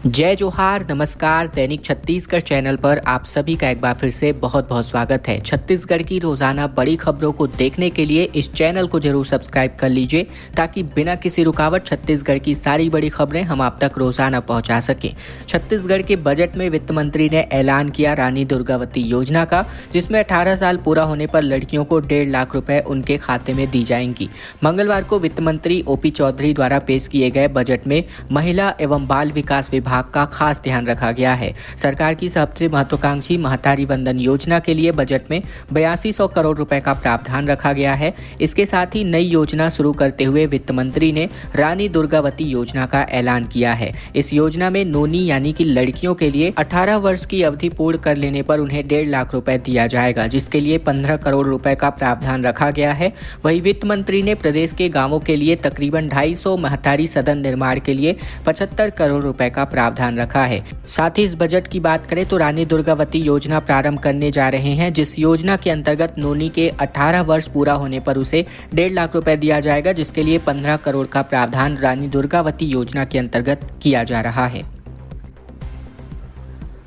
जय जोहार, नमस्कार। दैनिक छत्तीसगढ़ चैनल पर आप सभी का एक बार फिर से बहुत बहुत स्वागत है। छत्तीसगढ़ की रोजाना बड़ी खबरों को देखने के लिए इस चैनल को जरूर सब्सक्राइब कर लीजिए ताकि बिना किसी रुकावट छत्तीसगढ़ की सारी बड़ी खबरें हम आप तक रोजाना पहुंचा सकें। छत्तीसगढ़ के बजट में वित्त मंत्री ने ऐलान किया रानी दुर्गावती योजना का, जिसमें 18 साल पूरा होने पर लड़कियों को 1.5 लाख रुपए उनके खाते में दी जाएंगी। मंगलवार को वित्त मंत्री ओपी चौधरी द्वारा पेश किए गए बजट में महिला एवं बाल विकास विभाग का खास ध्यान रखा गया है। सरकार की सबसे महत्वाकांक्षी महतारी वंदन योजना के लिए बजट में 8200 करोड़ रुपए का प्रावधान रखा गया है। इसके साथ ही नई योजना शुरू करते हुए वित्त मंत्री ने रानी दुर्गावती योजना का ऐलान किया है। इस योजना में नोनी यानी कि लड़कियों के लिए 18 वर्ष की अवधि पूर्ण कर लेने पर उन्हें 1.5 लाख रुपए दिया जाएगा, जिसके लिए 15 करोड़ रुपए का प्रावधान रखा गया है। वही वित्त मंत्री ने प्रदेश के गांवों के लिए तकरीबन 250 महतारी सदन निर्माण के लिए 75 करोड़ रुपए का प्रावधान रखा है। साथ ही इस बजट की बात करें तो रानी दुर्गावती योजना प्रारंभ करने जा रहे हैं, जिस योजना के अंतर्गत नोनी के 18 वर्ष पूरा होने पर उसे 1.5 लाख रुपए दिया जाएगा, जिसके लिए 15 करोड़ का प्रावधान रानी दुर्गावती योजना के अंतर्गत किया जा रहा है।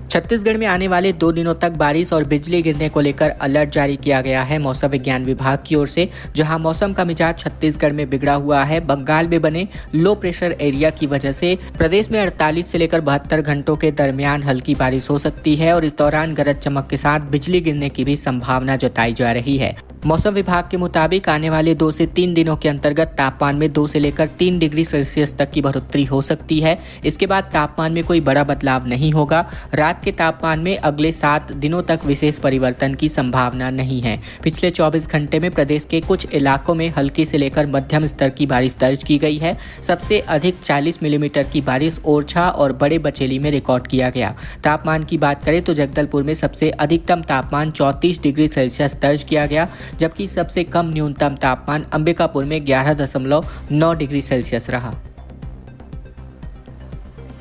छत्तीसगढ़ में आने वाले 2 दिनों तक बारिश और बिजली गिरने को लेकर अलर्ट जारी किया गया है मौसम विज्ञान विभाग की ओर से। जहां मौसम का मिजाज छत्तीसगढ़ में बिगड़ा हुआ है। बंगाल में बने लो प्रेशर एरिया की वजह से प्रदेश में 48 से लेकर 72 घंटों के दरमियान हल्की बारिश हो सकती है और इस दौरान गरज चमक के साथ बिजली गिरने की भी संभावना जताई जा रही है। मौसम विभाग के मुताबिक आने वाले 2 से 3 दिनों के अंतर्गत तापमान में 2 से लेकर 3 डिग्री सेल्सियस तक की बढ़ोतरी हो सकती है। इसके बाद तापमान में कोई बड़ा बदलाव नहीं होगा। रात के तापमान में अगले 7 दिनों तक विशेष परिवर्तन की संभावना नहीं है। पिछले 24 घंटे में प्रदेश के कुछ इलाकों में हल्की से लेकर मध्यम स्तर की बारिश दर्ज की गई है। सबसे अधिक 40 मिलीमीटर की बारिश ओरछा और बड़े बचेली में रिकॉर्ड किया गया। तापमान की बात करें तो जगदलपुर में सबसे अधिकतम तापमान 34 डिग्री सेल्सियस दर्ज किया गया, जबकि सबसे कम न्यूनतम तापमान अंबिकापुर में 11.9 डिग्री सेल्सियस रहा।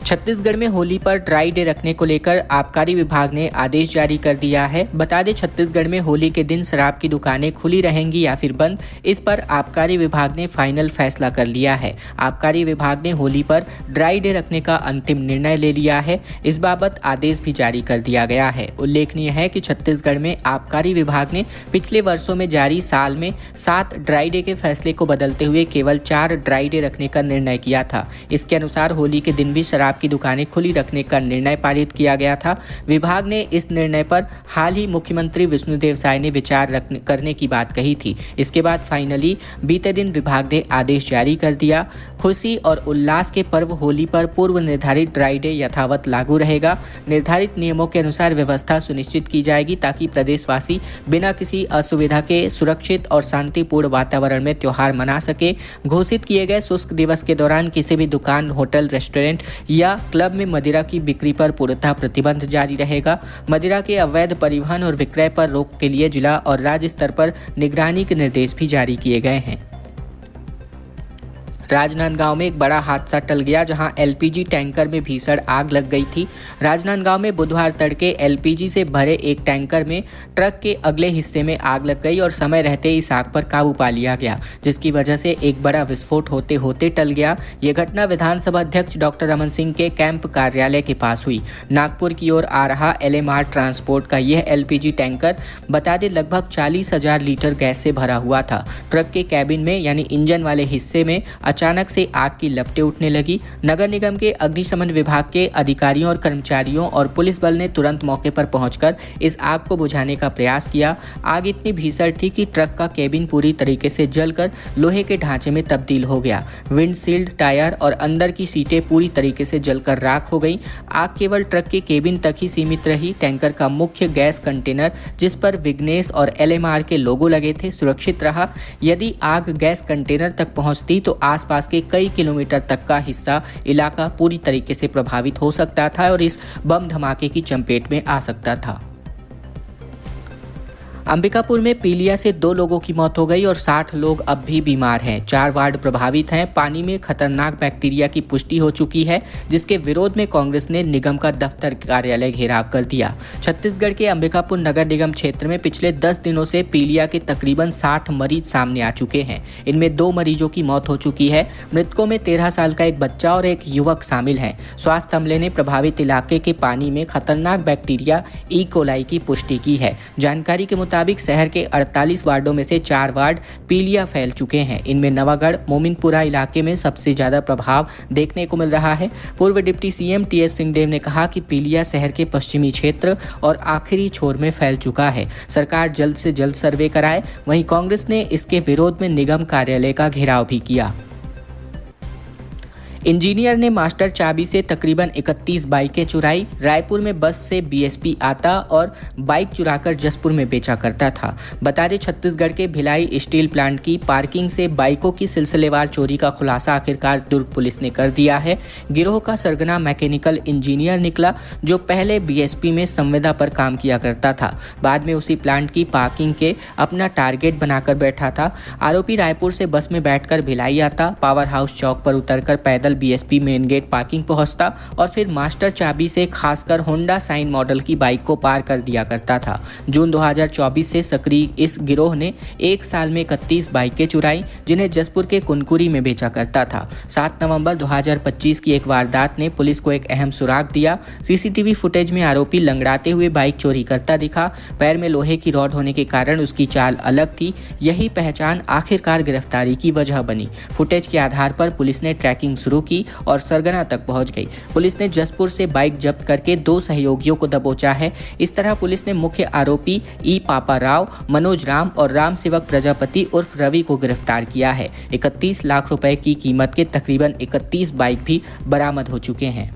छत्तीसगढ़ में होली पर ड्राई डे रखने को लेकर आबकारी विभाग ने आदेश जारी कर दिया है। बता दें, छत्तीसगढ़ में होली के दिन शराब की दुकानें खुली रहेंगी या फिर बंद, इस पर आबकारी विभाग ने फाइनल फैसला कर लिया है। आबकारी विभाग ने होली पर ड्राई डे रखने का अंतिम निर्णय ले लिया है। इस बाबत आदेश भी जारी कर दिया गया है। उल्लेखनीय है कि छत्तीसगढ़ में आबकारी विभाग ने पिछले वर्षों में जारी साल में 7 ड्राई डे के फैसले को बदलते हुए केवल 4 ड्राई डे रखने का निर्णय किया था। इसके अनुसार होली के दिन भी शराब की दुकानें खुली रखने का निर्णय पारित किया गया था। विभाग ने इस निर्णय पर हाल ही मुख्यमंत्री विष्णुदेव साय ने विचार करने की बात कही थी। इसके बाद फाइनली बीते दिन विभाग ने आदेश जारी कर दिया। खुशी और उल्लास के पर्व होली पर पूर्व निर्धारित ड्राई डे यथावत लागू रहेगा। निर्धारित नियमों के अनुसार व्यवस्था सुनिश्चित की जाएगी ताकि प्रदेशवासी बिना किसी असुविधा के सुरक्षित और शांतिपूर्ण वातावरण में त्योहार मना सके। घोषित किए गए शुष्क दिवस के दौरान किसी भी दुकान, होटल, रेस्टोरेंट या क्लब में मदिरा की बिक्री पर पूर्णतः प्रतिबंध जारी रहेगा। मदिरा के अवैध परिवहन और विक्रय पर रोक के लिए जिला और राज्य स्तर पर निगरानी के निर्देश भी जारी किए गए हैं। राजनांदगांव में एक बड़ा हादसा टल गया, जहां एलपीजी टैंकर में भीषण आग लग गई थी। राजनांदगांव में बुधवार तड़के एलपीजी से भरे एक टैंकर में ट्रक के अगले हिस्से में आग लग गई और समय रहते इस आग पर काबू पा लिया गया, जिसकी वजह से एक बड़ा विस्फोट होते होते टल गया। ये घटना विधानसभा अध्यक्ष डॉक्टर रमन सिंह के कैंप कार्यालय के पास हुई। नागपुर की ओर आ रहा एलएमआर ट्रांसपोर्ट का यह एलपीजी टैंकर बता दें लगभग 40,000 लीटर गैस से भरा हुआ था। ट्रक के कैबिन में यानी इंजन वाले हिस्से में अचानक से आग की लपटें उठने लगी। नगर निगम के अग्निशमन विभाग के अधिकारियों और कर्मचारियों और पुलिस बल ने तुरंत मौके पर पहुंचकर इस आग को बुझाने का प्रयास किया। आग इतनी भीषण थी कि ट्रक का केबिन पूरी तरीके से जलकर लोहे के ढांचे में तब्दील हो गया। विंडशील्ड, टायर और अंदर की सीटें पूरी तरीके से जलकर राख हो गई। आग केवल ट्रक के केबिन तक ही सीमित रही। टैंकर का मुख्य गैस कंटेनर, जिस पर विघ्नेश और एलएमआर के लोगो लगे थे, सुरक्षित रहा। यदि आग गैस कंटेनर तक पहुंचती तो आसपास के कई किलोमीटर तक का हिस्सा इलाका पूरी तरीके से प्रभावित हो सकता था और इस बम धमाके की चपेट में आ सकता था। अंबिकापुर में पीलिया से 2 लोगों की मौत हो गई और 60 लोग अब भी बीमार हैं। 4 वार्ड प्रभावित हैं। पानी में खतरनाक बैक्टीरिया की पुष्टि हो चुकी है, जिसके विरोध में कांग्रेस ने निगम का दफ्तर कार्यालय घेराव कर दिया। छत्तीसगढ़ के अंबिकापुर नगर निगम क्षेत्र में पिछले 10 दिनों से पीलिया के तकरीबन 60 मरीज सामने आ चुके हैं। इनमें 2 मरीजों की मौत हो चुकी है। मृतकों में 13 साल का एक बच्चा और एक युवक शामिल हैं। स्वास्थ्य अमले ने प्रभावित इलाके के पानी में खतरनाक बैक्टीरिया ई कोलाई की पुष्टि की है। जानकारी के मुताबिक शहर के 48 वार्डों में से 4 वार्ड पीलिया फैल चुके हैं। इनमें नवागढ़ मोमिनपुरा इलाके में सबसे ज्यादा प्रभाव देखने को मिल रहा है। पूर्व डिप्टी सीएम टीएस सिंहदेव ने कहा कि पीलिया शहर के पश्चिमी क्षेत्र और आखिरी छोर में फैल चुका है। सरकार जल्द से जल्द सर्वे कराए। वहीं कांग्रेस ने इसके विरोध में निगम कार्यालय का घेराव भी किया। इंजीनियर ने मास्टर चाबी से तकरीबन 31 बाइकें चुराई। रायपुर में बस से बीएसपी आता और बाइक चुराकर जसपुर में बेचा करता था। बता दें, छत्तीसगढ़ के भिलाई स्टील प्लांट की पार्किंग से बाइकों की सिलसिलेवार चोरी का खुलासा आखिरकार दुर्ग पुलिस ने कर दिया है। गिरोह का सरगना मैकेनिकल इंजीनियर निकला, जो पहले बीएसपी में संविदा पर काम किया करता था। बाद में उसी प्लांट की पार्किंग के अपना टारगेट बनाकर बैठा था। आरोपी रायपुर से बस में बैठकर भिलाई आता, पावर हाउस चौक पर उतरकर पैदल बीएसपी मेन गेट पार्किंग पहुंचता और फिर मास्टर चाबी से खासकर होंडा साइन मॉडल की बाइक को पार कर दिया करता था। जून 2024 से सक्रिय इस गिरोह ने 1 साल में 31 बाइकें चुराई, जिन्हें जसपुर के कुनकुरी में बेचा करता था। 7 नवंबर 2025 की एक वारदात ने पुलिस को एक अहम सुराग दिया। सीसीटीवी फुटेज में आरोपी लंगड़ाते हुए बाइक चोरी करता दिखा। पैर में लोहे की रॉड होने के कारण उसकी चाल अलग थी। यही पहचान आखिरकार गिरफ्तारी की वजह बनी। फुटेज के आधार पर पुलिस ने ट्रैकिंग शुरू की और सरगना तक पहुंच गई। पुलिस ने जसपुर से बाइक जब्त करके 2 सहयोगियों को दबोचा है। इस तरह पुलिस ने मुख्य आरोपी ई पापा राव, मनोज राम और राम सेवक प्रजापति उर्फ रवि को गिरफ्तार किया है। 31 लाख रुपए की कीमत के तकरीबन 31 बाइक भी बरामद हो चुके हैं।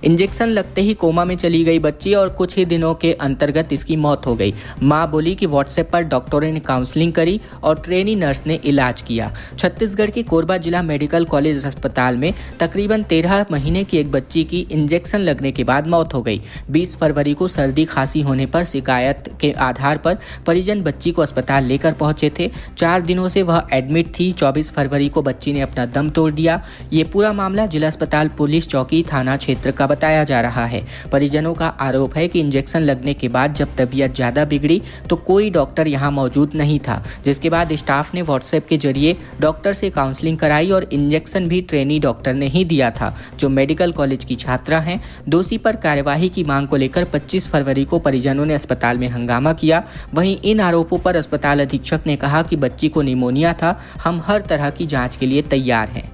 इंजेक्शन लगते ही कोमा में चली गई बच्ची और कुछ ही दिनों के अंतर्गत इसकी मौत हो गई। मां बोली कि व्हाट्सएप पर डॉक्टरों ने काउंसलिंग करी और ट्रेनी नर्स ने इलाज किया। छत्तीसगढ़ के कोरबा जिला मेडिकल कॉलेज अस्पताल में तकरीबन 13 महीने की एक बच्ची की इंजेक्शन लगने के बाद मौत हो गई। 20 फरवरी को सर्दी खांसी होने पर शिकायत के आधार पर परिजन बच्ची को अस्पताल लेकर पहुंचे थे। 4 दिनों से वह एडमिट थी। 24 फरवरी को बच्ची ने अपना दम तोड़ दिया। ये पूरा मामला जिला अस्पताल पुलिस चौकी थाना क्षेत्र का बताया जा रहा है। परिजनों का आरोप है कि इंजेक्शन लगने के बाद जब तबीयत ज्यादा बिगड़ी तो कोई डॉक्टर यहां मौजूद नहीं था, जिसके बाद स्टाफ ने व्हाट्सएप के जरिए डॉक्टर से काउंसलिंग कराई और इंजेक्शन भी ट्रेनी डॉक्टर ने ही दिया था, जो मेडिकल कॉलेज की छात्रा हैं। दोषी पर कार्यवाही की मांग को लेकर 25 फरवरी को परिजनों ने अस्पताल में हंगामा किया। वहीं इन आरोपों पर अस्पताल अधीक्षक ने कहा कि बच्ची को निमोनिया था, हम हर तरह की जांच के लिए तैयार हैं।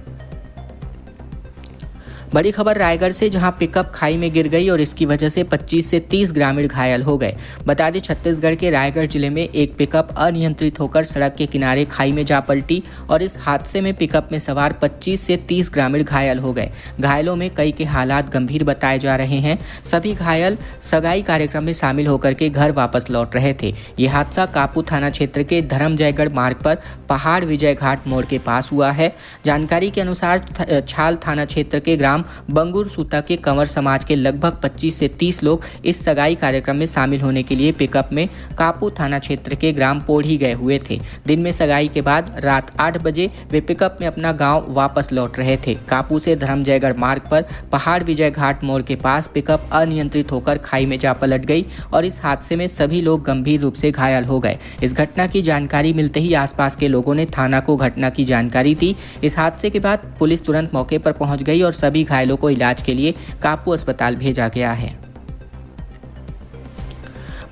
बड़ी खबर रायगढ़ से, जहां पिकअप खाई में गिर गई और इसकी वजह से 25 से 30 ग्रामीण घायल हो गए। बता दें, छत्तीसगढ़ के रायगढ़ जिले में एक पिकअप अनियंत्रित होकर सड़क के किनारे खाई में जा पलटी और इस हादसे में पिकअप में सवार 25 से 30 ग्रामीण घायल हो गए। घायलों में कई के हालात गंभीर बताए जा रहे हैं। सभी घायल सगाई कार्यक्रम में शामिल होकर के घर वापस लौट रहे थे। ये हादसा कापू थाना क्षेत्र के धर्मजयगढ़ मार्ग पर पहाड़ विजय घाट मोड़ के पास हुआ है। जानकारी के अनुसार छाल थाना क्षेत्र के ग्राम बंगुर सूता के कंवर समाज के लगभग 25 से 30 लोग इस सगाई कार्यक्रम में शामिल होने के लिए पिकअप में कापू थाना क्षेत्र के ग्राम पोढ़ी गए हुए थे। दिन में सगाई के बाद रात 8 बजे वे पिकअप में अपना गांव वापस लौट रहे थे। कापू से धर्मजयगढ़ मार्ग पर पहाड़ विजय घाट मोड़ के पास पिकअप अनियंत्रित होकर खाई में जा पलट गई और इस हादसे में सभी लोग गंभीर रूप से घायल हो गए। इस घटना की जानकारी मिलते ही आसपास के लोगों ने थाना को घटना की जानकारी दी। इस हादसे के बाद पुलिस तुरंत मौके पर पहुंच गई और सभी घायलों को इलाज के लिए कापू अस्पताल भेजा गया है।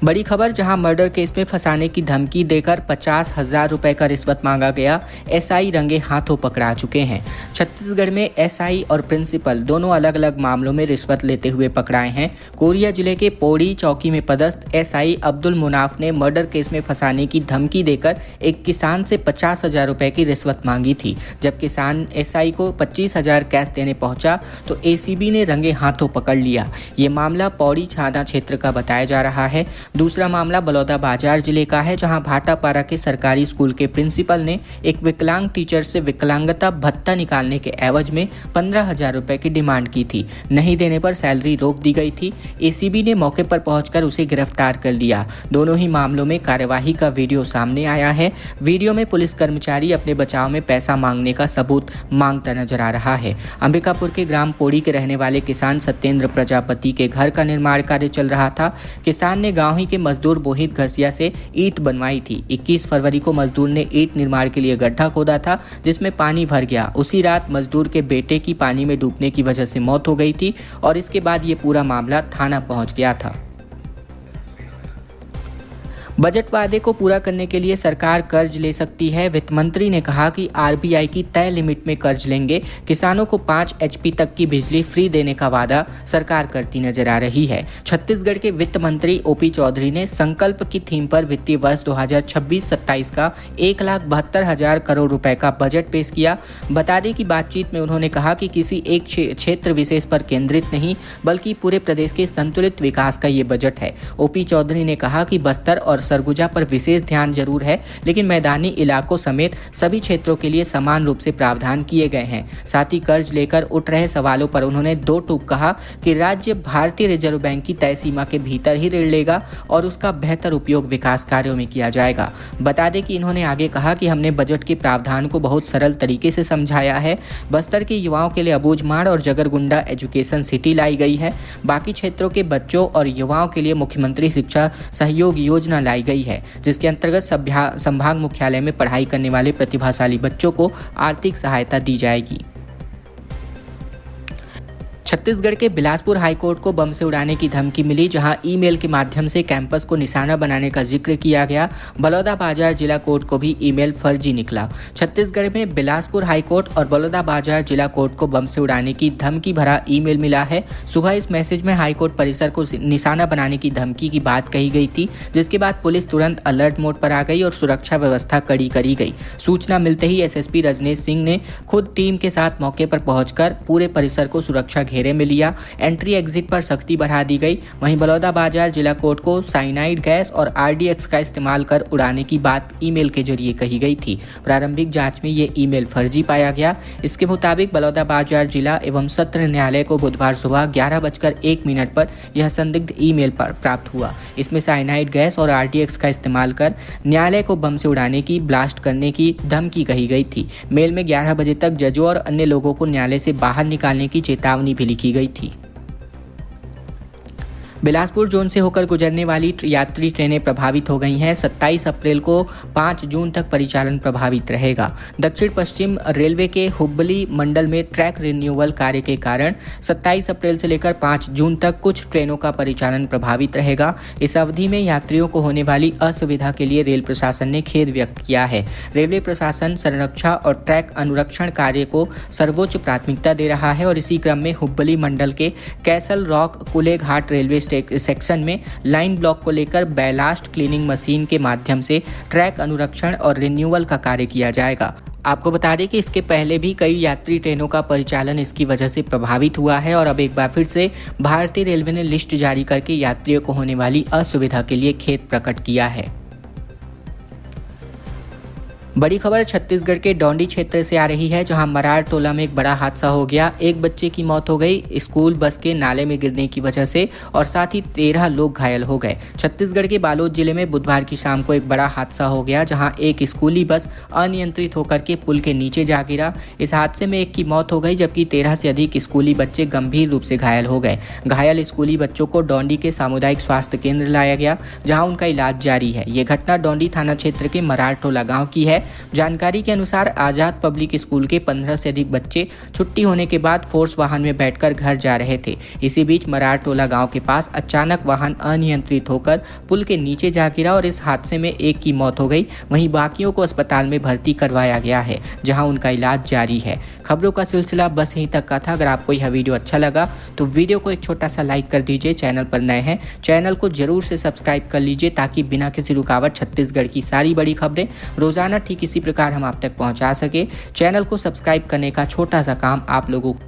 बड़ी खबर, जहां मर्डर केस में फंसाने की धमकी देकर 50,000 रुपए का रिश्वत मांगा गया एसआई रंगे हाथों पकड़ा चुके हैं। छत्तीसगढ़ में एसआई और प्रिंसिपल दोनों अलग अलग मामलों में रिश्वत लेते हुए पकड़ाए हैं। कोरिया जिले के पौड़ी चौकी में पदस्थ एसआई अब्दुल मुनाफ ने मर्डर केस में फंसाने की धमकी देकर एक किसान से 50,000 रुपए की रिश्वत मांगी थी। जब किसान एसआई को 25,000 कैश देने पहुंचा तो एसीबी ने रंगे हाथों पकड़ लिया। ये मामला पौड़ी थाना क्षेत्र का बताया जा रहा है। दूसरा मामला बलौदाबाजार जिले का है, जहां भाटापारा के सरकारी स्कूल के प्रिंसिपल ने एक विकलांग टीचर से विकलांगता भत्ता निकालने के एवज में 15,000 रुपए की डिमांड की थी। नहीं देने पर सैलरी रोक दी गई थी। एसीबी ने मौके पर पहुंचकर उसे गिरफ्तार कर लिया। दोनों ही मामलों में कार्यवाही का वीडियो सामने आया है। वीडियो में पुलिस कर्मचारी अपने बचाव में पैसा मांगने का सबूत मांगता नजर आ रहा है। अंबिकापुर के ग्राम पोड़ी के रहने वाले किसान सत्येंद्र प्रजापति के घर का निर्माण कार्य चल रहा था। किसान ने गांव ही के मजदूर मोहित घसिया से ईंट बनवाई थी। 21 फरवरी को मजदूर ने ईंट निर्माण के लिए गड्ढा खोदा था, जिसमें पानी भर गया। उसी रात मजदूर के बेटे की पानी में डूबने की वजह से मौत हो गई थी और इसके बाद ये पूरा मामला थाना पहुंच गया था। बजट वादे को पूरा करने के लिए सरकार कर्ज ले सकती है। वित्त मंत्री ने कहा कि आरबीआई की तय लिमिट में कर्ज लेंगे। किसानों को 5 HP तक की बिजली फ्री देने का वादा सरकार करती नजर आ रही है। छत्तीसगढ़ के वित्त मंत्री ओपी चौधरी ने संकल्प की थीम पर वित्तीय वर्ष 2026-27 का 1,72,000 करोड़ रुपए का बजट पेश किया। बता दें कि बातचीत में उन्होंने कहा कि किसी एक क्षेत्र विशेष पर केंद्रित नहीं, बल्कि पूरे प्रदेश के संतुलित विकास का ये बजट है। ओपी चौधरी ने कहा कि बस्तर और सरगुजा पर विशेष ध्यान जरूर है, लेकिन मैदानी इलाकों समेत सभी क्षेत्रों के लिए समान रूप से प्रावधान किए गए हैं। साथ ही कर्ज लेकर उठ रहे सवालों पर उन्होंने दो टूक कहा कि राज्य भारतीय रिजर्व बैंक की तय सीमा के भीतर ही ऋण लेगा और उसका बेहतर उपयोग विकास कार्यों में किया जाएगा। बता दें कि इन्होंने आगे कहा कि हमने बजट के प्रावधान को बहुत सरल तरीके से समझाया है। बस्तर के युवाओं के लिए अबूझमाड़ और जगरगुंडा एजुकेशन सिटी लाई गई है। बाकी क्षेत्रों के बच्चों और युवाओं के लिए मुख्यमंत्री शिक्षा सहयोग योजना लाई गई है, जिसके अंतर्गत संभाग मुख्यालय में पढ़ाई करने वाले प्रतिभाशाली बच्चों को आर्थिक सहायता दी जाएगी। छत्तीसगढ़ के बिलासपुर हाईकोर्ट को बम से उड़ाने की धमकी मिली, जहां ईमेल के माध्यम से कैंपस को निशाना बनाने का जिक्र किया गया। बलौदाबाजार जिला कोर्ट को भी ईमेल फर्जी निकला। छत्तीसगढ़ में बिलासपुर हाईकोर्ट और बलौदाबाजार जिला कोर्ट को बम से उड़ाने की धमकी भरा ईमेल मिला है। सुबह इस मैसेज में हाईकोर्ट परिसर को निशाना बनाने की धमकी की बात कही गई थी, जिसके बाद पुलिस तुरंत अलर्ट मोड पर आ गई और सुरक्षा व्यवस्था कड़ी करी गई। सूचना मिलते ही एसएसपी रजनेश सिंह ने खुद टीम के साथ मौके पर पहुंचकर पूरे परिसर को सुरक्षा घेरे में लिया। एंट्री एग्जिट पर सख्ती बढ़ा दी गई। वहीं बलौदाबाजार जिला कोर्ट को साइनाइड गैस और आरडीएक्स का इस्तेमाल कर उड़ाने की बात ईमेल के जरिए कही गई थी। प्रारंभिक जांच में ये ईमेल फर्जी पाया गया। इसके मुताबिक बलौदाबाजार जिला एवं सत्र न्यायालय को बुधवार सुबह 11:01 पर यह संदिग्ध ईमेल पर प्राप्त हुआ। इसमें साइनाइड गैस और आरडीएक्स का इस्तेमाल कर न्यायालय को बम से उड़ाने की, ब्लास्ट करने की धमकी कही गई थी। मेल में 11 बजे तक जजों और अन्य लोगों को न्यायालय से बाहर निकालने की चेतावनी भी लिखी गई थी। बिलासपुर जोन से होकर गुजरने वाली यात्री ट्रेनें प्रभावित हो गई हैं। 27 अप्रैल को 5 जून तक परिचालन प्रभावित रहेगा। दक्षिण पश्चिम रेलवे के हुबली मंडल में ट्रैक रिन्यूअल कार्य के कारण 27 अप्रैल से लेकर 5 जून तक कुछ ट्रेनों का परिचालन प्रभावित रहेगा। इस अवधि में यात्रियों को होने वाली असुविधा के लिए रेल प्रशासन ने खेद व्यक्त किया है। रेलवे प्रशासन संरक्षा और ट्रैक अनुरक्षण कार्य को सर्वोच्च प्राथमिकता दे रहा है और इसी क्रम में हुबली मंडल के कैसल रॉक कुलेघाट रेलवे सेक्शन में लाइन ब्लॉक को लेकर बैलास्ट क्लीनिंग मशीन के माध्यम से ट्रैक अनुरक्षण और रिन्यूअल का कार्य किया जाएगा। आपको बता दें कि इसके पहले भी कई यात्री ट्रेनों का परिचालन इसकी वजह से प्रभावित हुआ है और अब एक बार फिर से भारतीय रेलवे ने लिस्ट जारी करके यात्रियों को होने वाली असुविधा के लिए खेद प्रकट किया है। बड़ी खबर छत्तीसगढ़ के डौंडी क्षेत्र से आ रही है, जहां मरार टोला में एक बड़ा हादसा हो गया। एक बच्चे की मौत हो गई स्कूल बस के नाले में गिरने की वजह से और साथ ही 13 लोग घायल हो गए। छत्तीसगढ़ के बालोद जिले में बुधवार की शाम को एक बड़ा हादसा हो गया, जहां एक स्कूली बस अनियंत्रित होकर के पुल के नीचे जा गिरा। इस हादसे में एक की मौत हो गई, जबकि 13 से अधिक स्कूली बच्चे गंभीर रूप से घायल हो गए। घायल स्कूली बच्चों को डौंडी के सामुदायिक स्वास्थ्य केंद्र लाया गया, जहां उनका इलाज जारी है। ये घटना डौंडी थाना क्षेत्र के मरार टोला गाँव की है। जानकारी के अनुसार आजाद पब्लिक स्कूल के 15 से अधिक बच्चे छुट्टी होने के बाद फोर्स वाहन में बैठकर घर जा रहे थे। इसी बीच मरार टोला गांव के पास अचानक वाहन अनियंत्रित होकर पुल के नीचे जा गिरा और इस हादसे में एक की मौत हो गई। वहीं बाकियों को अस्पताल में भर्ती करवाया गया है, जहां उनका इलाज जारी है। खबरों का सिलसिला बस यहीं तक का था। अगर आपको यह वीडियो अच्छा लगा तो वीडियो को एक छोटा सा लाइक कर दीजिए। चैनल पर नए हैं, चैनल को जरूर से सब्सक्राइब कर लीजिए, ताकि बिना किसी रुकावट छत्तीसगढ़ की सारी बड़ी खबरें रोजाना ठीक इसी प्रकार हम आप तक पहुंचा सके। चैनल को सब्सक्राइब करने का छोटा सा काम आप लोगों को